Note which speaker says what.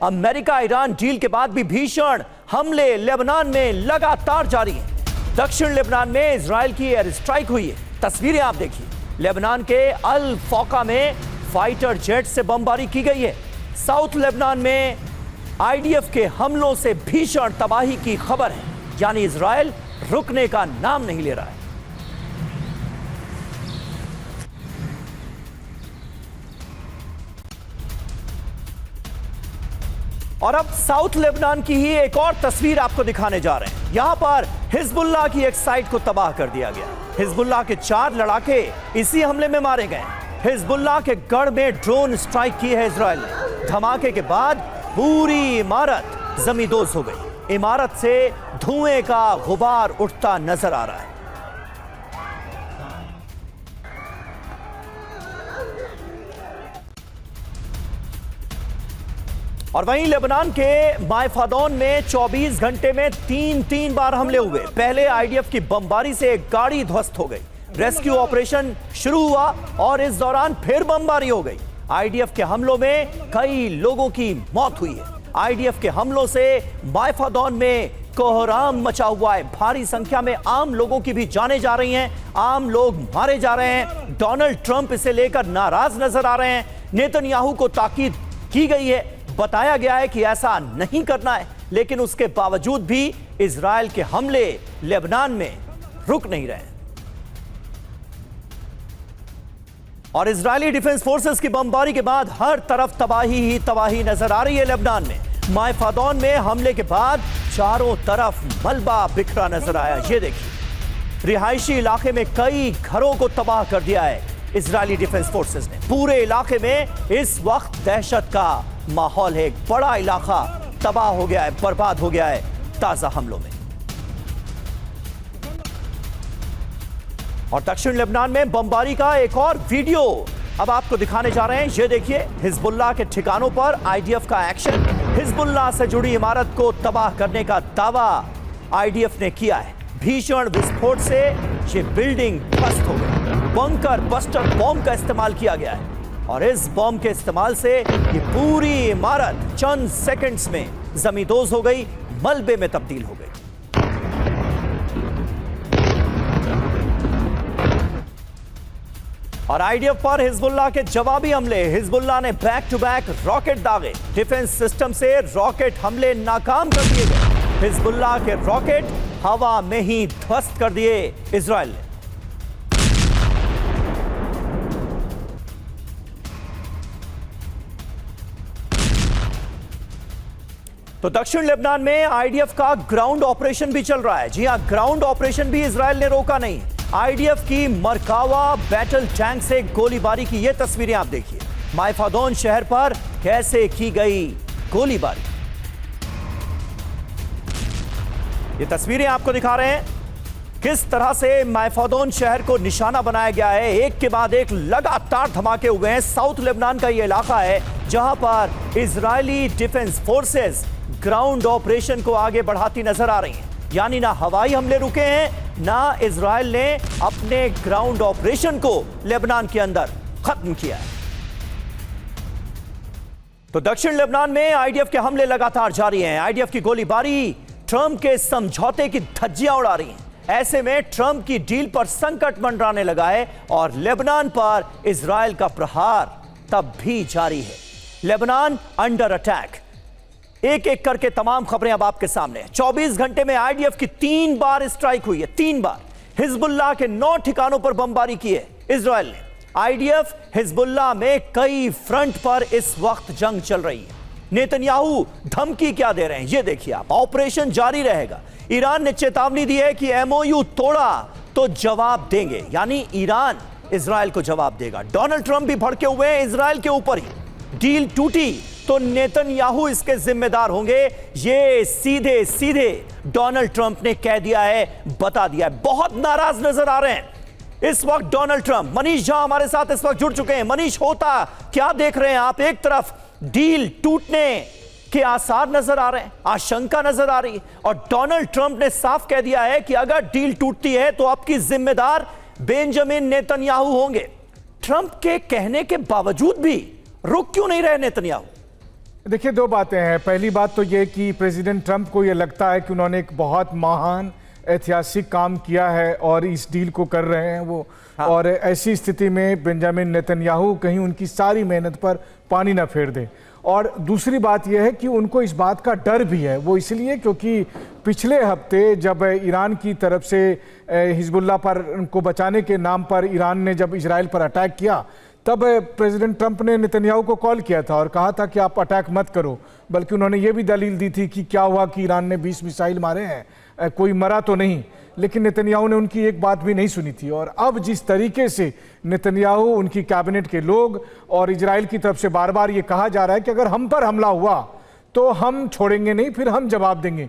Speaker 1: America Iran deal के बाद भी भीषण हमले लेबनान में लगातार जारी हैं। दक्षिण लेबनान में इजराइल की एयर स्ट्राइक हुई है। तस्वीरें आप देखिए, लेबनान के अल फौका में फाइटर जेट से बमबारी की गई है। साउथ लेबनान में आईडीएफ के हमलों से भीषण तबाही की खबर है, यानी इजराइल रुकने का नाम नहीं ले रहा है। और अब साउथ लेबनान की ही एक और तस्वीर आपको दिखाने जा रहे हैं। यहां पर हिजबुल्लाह की एक साइट को तबाह कर दिया गया। हिजबुल्लाह के 4 लड़ाके इसी हमले में मारे गए। हिजबुल्लाह के गढ़ में ड्रोन स्ट्राइक की है इजराइल ने। धमाके के बाद पूरी इमारत जमींदोज हो गई। इमारत से धुएं का गुबार उठता नजर आ रहा है। और वहीं लेबनान के मायफादौन में 24 घंटे में 3 बार हमले हुए। पहले आईडीएफ की बमबारी से एक गाड़ी ध्वस्त हो गई। रेस्क्यू ऑपरेशन शुरू हुआ और इस दौरान फिर बमबारी हो गई। आईडीएफ के हमलों में कई लोगों की मौत हुई है। आईडीएफ के हमलों से मायफादौन में कोहराम मचा हुआ है। भारी संख्या में आम लोगों की भी जानें जा रही हैं। आम लोग मारे जा रहे हैं। डोनाल्ड ट्रंप इसे लेकर नाराज नजर आ रहे हैं। नेतन्याहू को ताकीद की गई है, बताया गया है कि ऐसा नहीं करना है, लेकिन उसके बावजूद भी इजराइल के हमले लेबनान में रुक नहीं रहे। और इजरायली डिफेंस फोर्सेस की बमबारी के बाद हर तरफ तबाही ही तबाही नजर आ रही है। लेबनान में मायफादौन में हमले के बाद चारों तरफ मलबा बिखरा नजर आया। ये देखिए, रिहायशी इलाके में कई घरों को तबाह कर दिया है इजरायली डिफेंस फोर्सेस ने। पूरे इलाके में इस वक्त दहशत का माहौल है। एक बड़ा इलाका तबाह हो गया है, बर्बाद हो गया है ताजा हमलों में। और दक्षिण लेबनान में बमबारी का एक और वीडियो अब आपको दिखाने जा रहे हैं। ये देखिए, हिजबुल्लाह के ठिकानों पर आईडीएफ का एक्शन। हिजबुल्लाह से जुड़ी इमारत को तबाह करने का दावा आईडीएफ ने किया है। भीषण विस्फोट से ये बिल्डिंग ध्वस्त हो गई। बंकर बस्टर बॉम्ब का इस्तेमाल किया गया है और इस बॉम्ब के इस्तेमाल से ये पूरी इमारत चंद सेकंड्स में जमींदोज हो गई, मलबे में तब्दील हो गई। और आईडीएफ पर हिजबुल्लाह के जवाबी हमले। हिजबुल्लाह ने बैक टू बैक रॉकेट दागे। डिफेंस सिस्टम से रॉकेट हमले नाकाम कर दिए गए। हिजबुल्लाह के रॉकेट हवा में ही ध्वस्त कर दिए इजराइल ने। तो दक्षिण लेबनान में आईडीएफ का ग्राउंड ऑपरेशन भी चल रहा है। जी हां, ग्राउंड ऑपरेशन भी इजराइल ने रोका नहीं। आईडीएफ की मरकावा बैटल टैंक से गोलीबारी की ये तस्वीरें आप देखिए। मायफादौन शहर पर कैसे की गई गोलीबारी, ये तस्वीरें आपको दिखा रहे हैं। किस तरह से मायफादौन शहर को निशाना बनाया गया है। एक के बाद एक लगातार धमाके हुए हैं। साउथ लेबनान का यह इलाका है जहां पर Israeli defence forces ground operation को आगे बढ़ाती नजर आ रही हैं। यानी ना हवाई हमले रुके हैं, ना इजराइल ने अपने ग्राउंड ऑपरेशन को लेबनान के अंदर खत्म किया है। तो दक्षिण लेबनान में आईडीएफ के हमले लगातार जारी हैं। आईडीएफ की गोलीबारी ट्रंप के समझौते की धज्जियां उड़ा रही हैं। ऐसे में ट्रंप की डील पर संकट मंडराने लगा है और लेबनान पर इजराइल का प्रहार तब भी जारी है। Lebanon under attack. एक एक करके तमाम खबरें अब आपके सामने। 24 घंटे में आईडीएफ की 3 बार स्ट्राइक हुई है। 3 बार हिजबुल्लाह के 9 ठिकानों पर बमबारी की है इजराइल ने। आईडीएफ हिजबुल्लाह में कई फ्रंट पर इस वक्त जंग चल रही है। नेतन्याहू धमकी क्या दे रहे हैं, यह देखिए आप। ऑपरेशन जारी रहेगा। ईरान ने चेतावनी दी है कि एमओयू तोड़ा तो जवाब देंगे, यानी ईरान इजराइल को जवाब देगा। डोनाल्ड ट्रंप भी भड़के हुए हैं इजराइल के ऊपर ही। डील टूटी तो नेतन्याहू इसके जिम्मेदार होंगे, ये सीधे सीधे डोनाल्ड ट्रंप ने कह दिया है, बता दिया है। बहुत नाराज नजर आ रहे हैं इस वक्त डोनाल्ड ट्रंप। मनीष झा हमारे साथ इस वक्त जुड़ चुके हैं। मनीष, होता क्या देख रहे हैं आप? एक तरफ डील टूटने के आसार नजर आ रहे हैं, आशंका नजर आ रही है, और डोनाल्ड ट्रंप ने साफ कह दिया है कि अगर डील टूटती है तो आपकी जिम्मेदार बेंजामिन नेतन्याहू होंगे। ट्रंप के कहने के बावजूद भी रुक क्यों नहीं रहे नेतन्याहू?
Speaker 2: देखिए, दो बातें हैं। पहली बात तो ये कि प्रेसिडेंट ट्रंप को ये लगता है कि उन्होंने एक बहुत महान ऐतिहासिक काम किया है और इस डील को कर रहे हैं वो।
Speaker 1: हाँ।
Speaker 2: और ऐसी स्थिति में बेंजामिन नेतन्याहू कहीं उनकी सारी मेहनत पर पानी ना फेर दे। और दूसरी बात यह है कि उनको इस बात का डर भी है, वो इसलिए क्योंकि पिछले हफ्ते जब ईरान की तरफ से हिजबुल्लाह पर उनको बचाने के नाम पर ईरान ने जब इजराइल पर अटैक किया, तब प्रेसिडेंट ट्रंप ने नेतन्याहू को कॉल किया था और कहा था कि आप अटैक मत करो। बल्कि उन्होंने ये भी दलील दी थी कि क्या हुआ कि ईरान ने 20 मिसाइल मारे हैं, कोई मरा तो नहीं। लेकिन नेतन्याहू ने उनकी एक बात भी नहीं सुनी थी। और अब जिस तरीके से नेतन्याहू, उनकी कैबिनेट के लोग और इजराइल की तरफ से बार बार ये कहा जा रहा है कि अगर हम पर हमला हुआ तो हम छोड़ेंगे नहीं, फिर हम जवाब देंगे,